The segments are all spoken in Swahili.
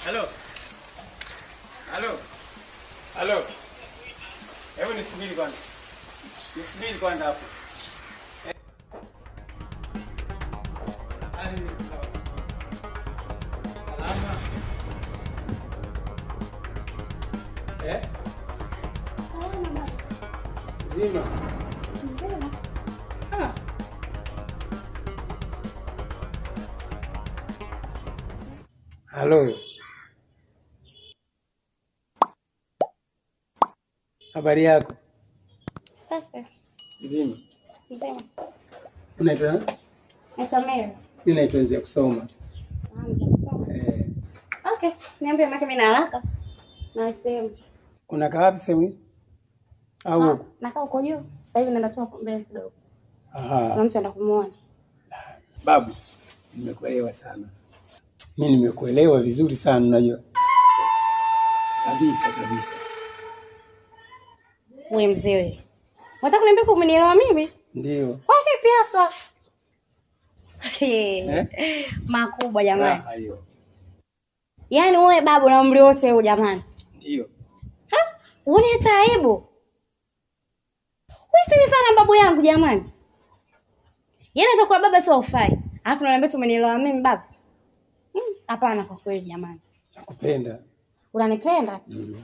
Halo. Halo. Halo. Hebu nisubiri kwanza. Nisubiri kwanza hapo. Salama. Zima. Ah. Halo. Habari yako? Safi. Zima. Mzima. Unaitwa nani? Naitwa Mary. Mimi naitwa Nzia kusoma. Nzia kusoma. Okay, niambie maki mimi na haraka. Na sehemu. Unakaa wapi sehemu hizi? Au nakaa huko juu. Sasa hivi naenda tu mbele kidogo. aha. Na mtu anaenda kumuona. Babu, nimekuelewa sana. Mimi nimekuelewa vizuri sana unajua. Kabisa. Wewe mzee wewe. Unataka kuniambia kwa umenielewa mimi? Ndio. Wapi piaswa? Makubwa jamani. Hiyo. Yaani wewe babu na umri wote huu jamani. Ndio. Uone hata aibu. Wewe si sana babu yangu jamani. Yaani atakuwa baba tu haufai. Alafu unaniambia tu umenielewa mimi babu. Hapana kwa kweli jamani. Nakupenda. Unanipenda?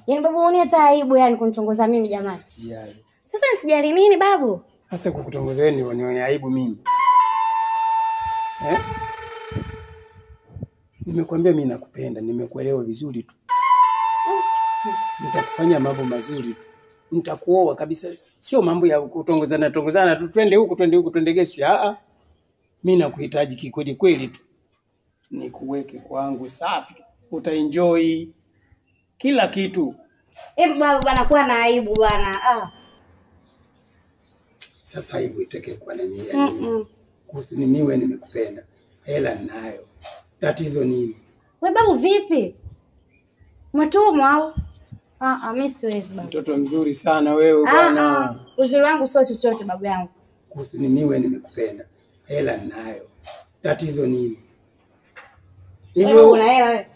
Yaani babu uone hata aibu yani kunitongoza mimi jamani. Sijali. Sasa nisijali nini babu? Hasa kukutongoza wewe nione aibu mimi. Nimekwambia mimi nakupenda, nimekuelewa vizuri tu. Nitakufanya mambo mazuri tu. Nitakuoa kabisa. Sio mambo ya kutongozana tu twende huku twende gesti. Mimi nakuhitaji kikweli kweli tu. Nikuweke kwangu safi. Utaenjoy kila kitu. Babu bana kuwa na aibu bana. Sasa aibu itake kwa nani yani? Kuhusu niwe nimekupenda. Hela ninayo. Tatizo nini? Wewe babu vipi? Umetumwa au? Mimi siwezi babu. Mtoto mzuri sana wewe bwana. Uzuri wangu sio chochote babu yangu. Kuhusu niwe nimekupenda. Hela ninayo. Tatizo nini? Wewe una hela wewe?